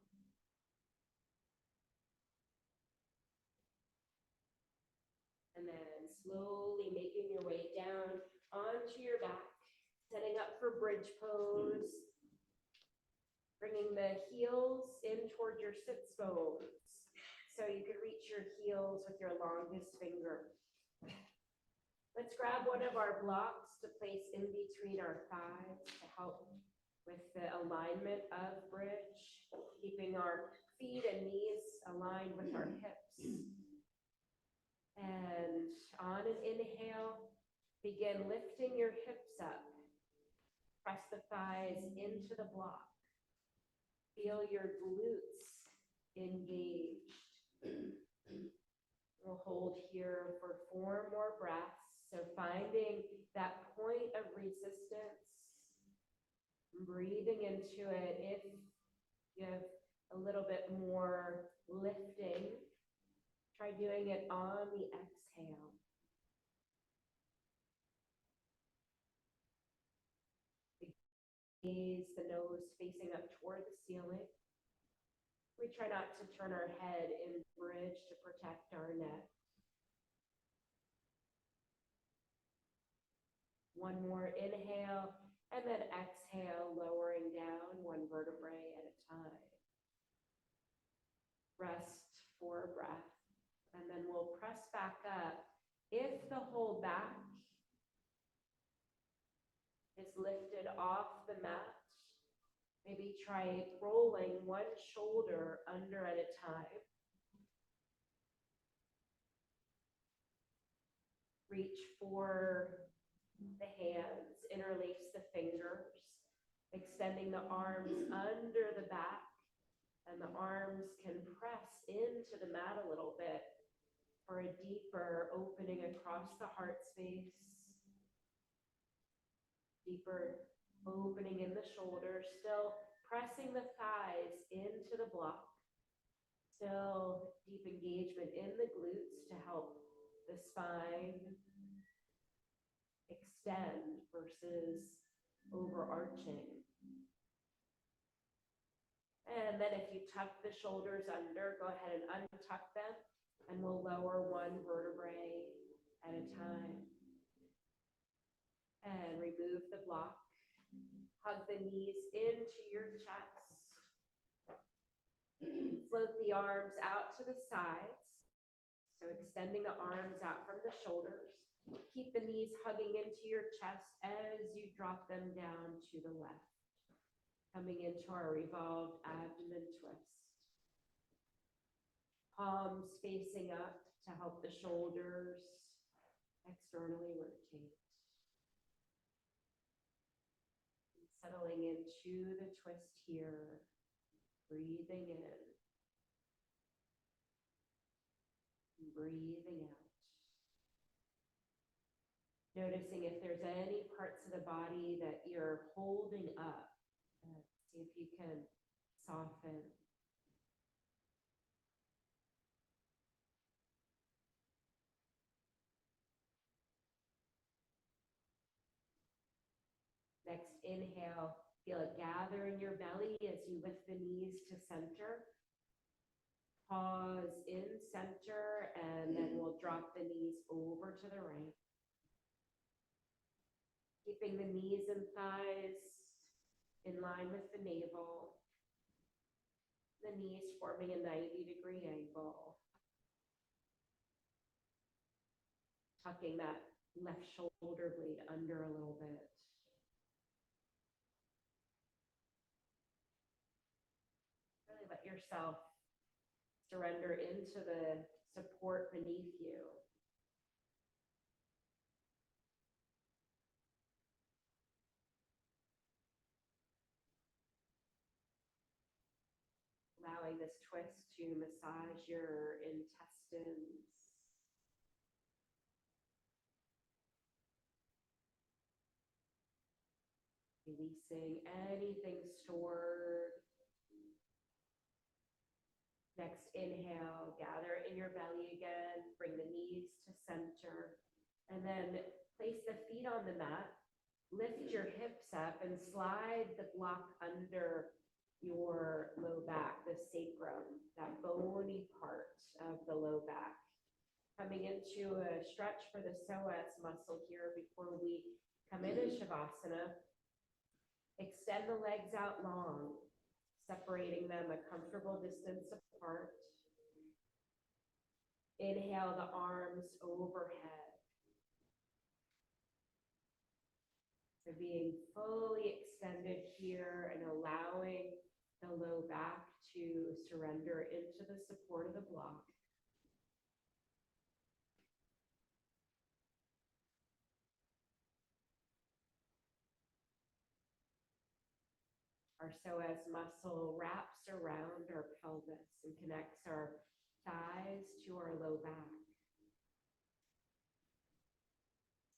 And then slowly making your way down onto your back, setting up for bridge pose. Bringing the heels in toward your sits bones. So you could reach your heels with your longest finger. Let's grab one of our blocks to place in between our thighs to help with the alignment of bridge, keeping our feet and knees aligned with our hips. And on an inhale, begin lifting your hips up. Press the thighs into the block. Feel your glutes engaged. We'll hold here for 4 more breaths. So finding that point of resistance, breathing into it. If you have a little bit more lifting, try doing it on the exhale. Gaze, the nose facing up toward the ceiling. We try not to turn our head in bridge to protect our neck. One more inhale, and then exhale, lowering down 1 vertebrae at a time. Rest for a breath, and then we'll press back up. If the whole back is lifted off the mat, maybe try rolling 1 shoulder under at a time. Reach for the hands, interlace the fingers, extending the arms under the back, and the arms can press into the mat a little bit for a deeper opening across the heart space. Deeper opening in the shoulders, still pressing the thighs into the block. Still deep engagement in the glutes to help the spine extend versus overarching. And then if you tuck the shoulders under, go ahead and untuck them, and we'll lower 1 vertebrae at a time. And remove the block. Hug the knees into your chest. Float the arms out to the sides. So extending the arms out from the shoulders. Keep the knees hugging into your chest as you drop them down to the left. Coming into our revolved abdomen twist. Palms facing up to help the shoulders externally rotate. Settling into the twist here, breathing in, breathing out. Noticing if there's any parts of the body that you're holding up, See if you can soften. Next inhale, feel it gather in your belly as you lift the knees to center. Pause in center, and then we'll drop the knees over to the right. Keeping the knees and thighs in line with the navel. The knees forming a 90-degree angle. Tucking that left shoulder blade under a little bit. Really let yourself surrender into the support beneath you. Allowing this twist to massage your intestines. Releasing anything stored. Next inhale, gather in your belly again, bring the knees to center, and then place the feet on the mat, lift your hips up and slide the block under your low back, the sacrum, that bony part of the low back. Coming into a stretch for the psoas muscle here before we come into Shavasana. Extend the legs out long, separating them a comfortable distance apart. Inhale the arms overhead. So being fully extended here and allowing the low back to surrender into the support of the block. Our psoas muscle wraps around our pelvis and connects our thighs to our low back.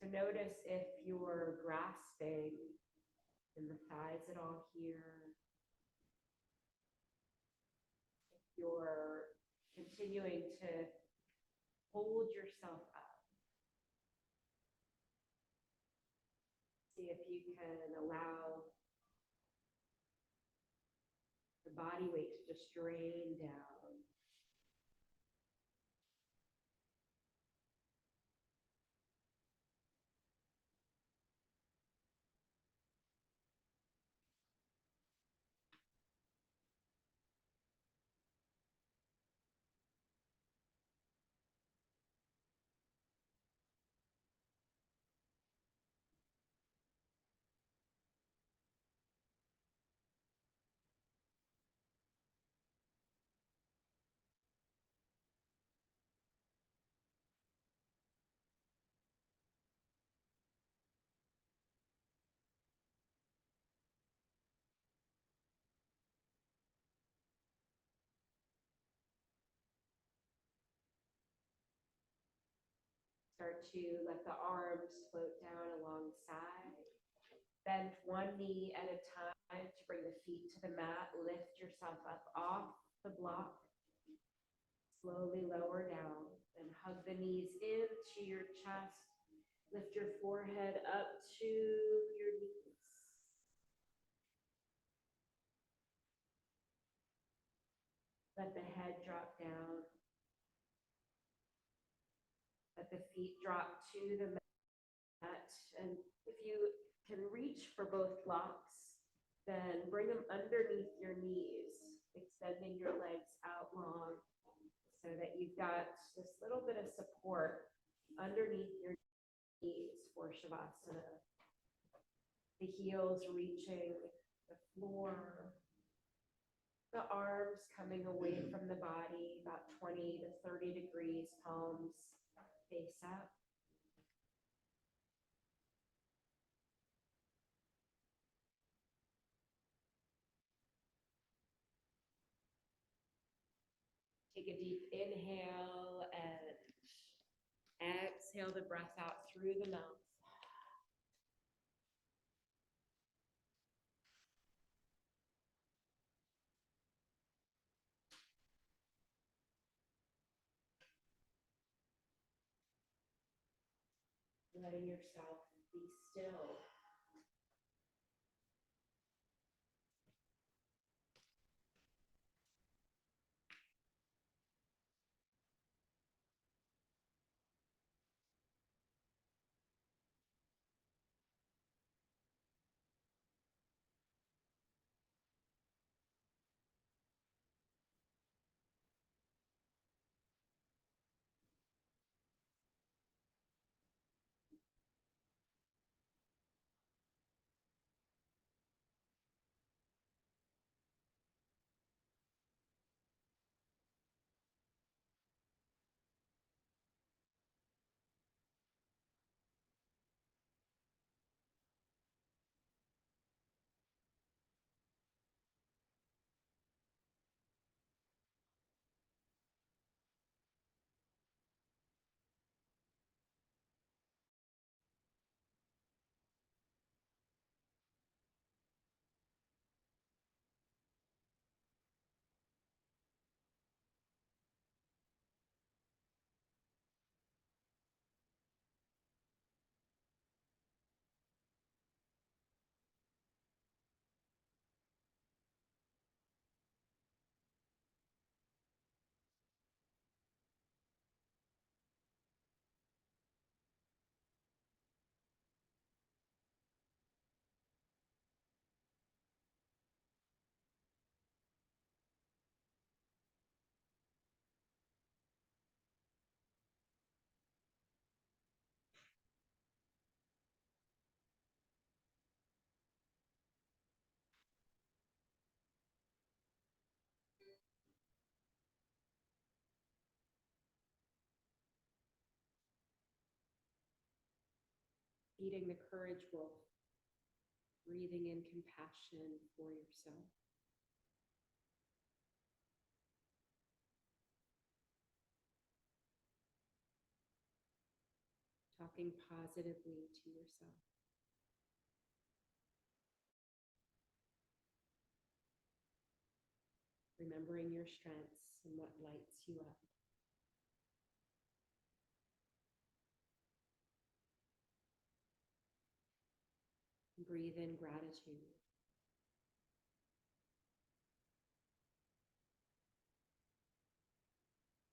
So notice if you're grasping in the thighs at all here. If you're continuing to hold yourself up. See if you can allow the body weight to just drain down. Start to let the arms float down alongside. Bend one knee at a time to bring the feet to the mat. Lift yourself up off the block. Slowly lower down and hug the knees into your chest. Lift your forehead up to your knees. Let the head drop down. Let the feet drop to the mat. And if you can reach for both blocks, then bring them underneath your knees, extending your legs out long so that you've got this little bit of support underneath your knees for Shavasana. The heels reaching the floor. The arms coming away from the body, about 20 to 30 degrees, palms face up. Take a deep inhale and exhale the breath out through the mouth. letting yourself be still. Feeding the courage wolf, breathing in compassion for yourself. Talking positively to yourself. Remembering your strengths and what lights you up. Breathe in gratitude.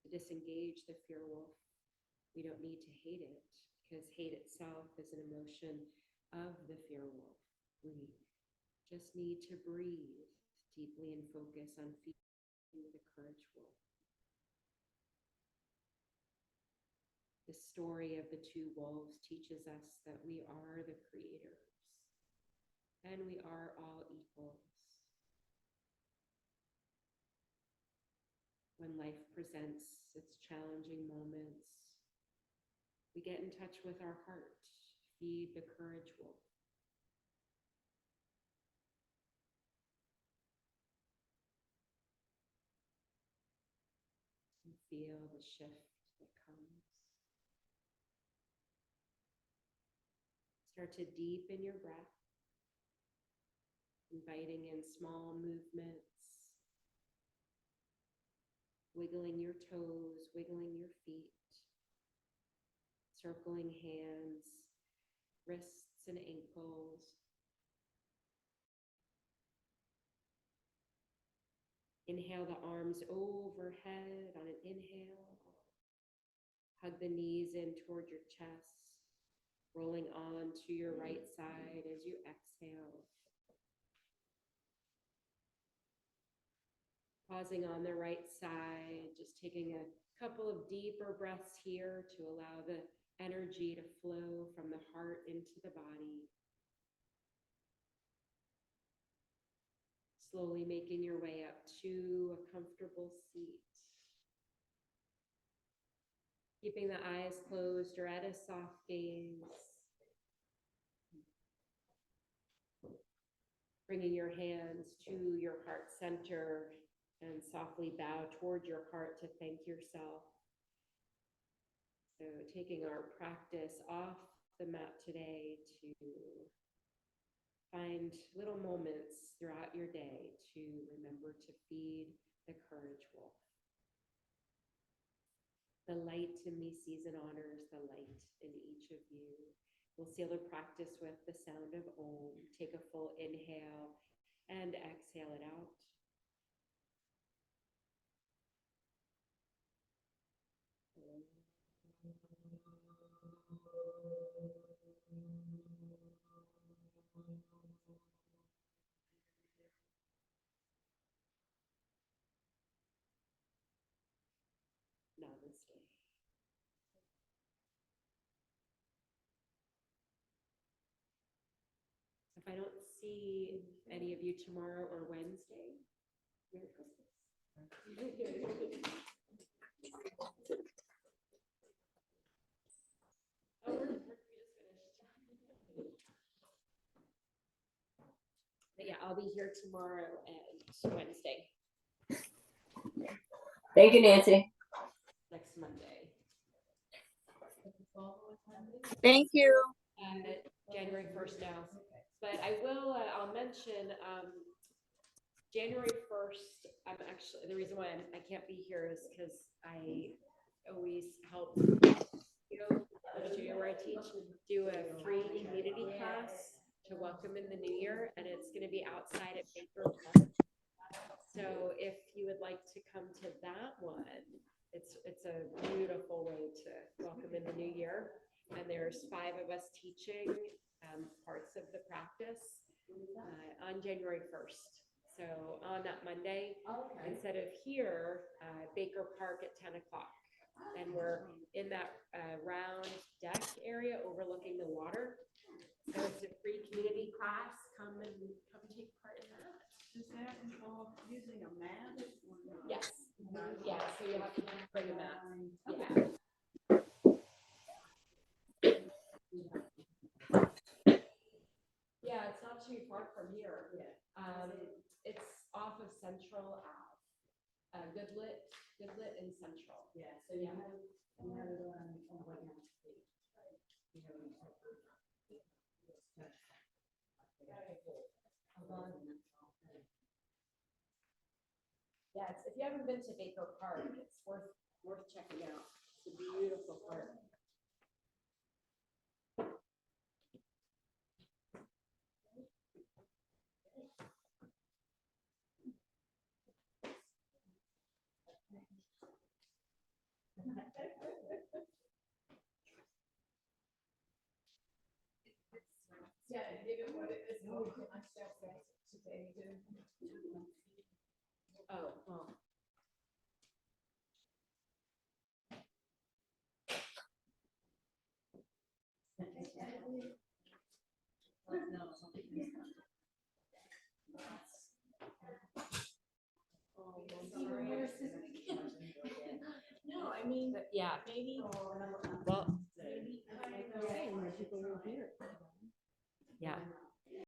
To disengage the fear wolf, we don't need to hate it, because hate itself is an emotion of the fear wolf. We just need to breathe deeply and focus on feeding the courage wolf. The story of the two wolves teaches us that we are the creators and we are all equals. When life presents its challenging moments, we get in touch with our heart, feed the courage wolf. And feel the shift that comes. Start to deepen your breath, inviting in small movements, wiggling your toes, wiggling your feet, circling hands, wrists and ankles. Inhale the arms overhead on an inhale. Hug the knees in toward your chest, rolling on to your right side as you exhale. Pausing on the right side, just taking a couple of deeper breaths here to allow the energy to flow from the heart into the body. Slowly making your way up to a comfortable seat. Keeping the eyes closed or at a soft gaze. Bringing your hands to your heart center and softly bow toward your heart to thank yourself. So taking our practice off the mat today to find little moments throughout your day to remember to feed the courage wolf. The light in me sees and honors the light in each of you. We'll seal the practice with the sound of Om. Take a full inhale and exhale it out. Namaste. If I don't see any of you tomorrow or Wednesday, Merry Christmas. Oh, we just finished. But yeah, I'll be here tomorrow and Wednesday, Thank you, Nancy. next Monday. Thank you. January 1st now. But I will, I'll mention, January 1st, I'm actually, the reason why I can't be here is because I always help, you know, the studio where I teach, do a free community class to welcome in the new year, and it's going to be outside at Baker Park. So if you would like to come to that one, it's a beautiful way to welcome in the new year. And there's 5 of us teaching parts of the practice on January 1st. So on that Monday, instead of here, Baker Park at 10 o'clock. And we're in that round deck area overlooking the water. So it's a free community class. Come take part in that. Does that involve using a mat? Yes. Yeah, so you have to bring a mat. Yeah. Yeah, it's not too far from here. It's off of Central Ave. Goodlit and Central. Yeah, so you have it on what you're saying. You know, Yeah, if you haven't been to Baker Park, it's worth checking out. It's a beautiful park. Yeah, given what it is, I'm still today too. Oh, well. No, I mean, Yeah. maybe. Well, Maybe. yeah.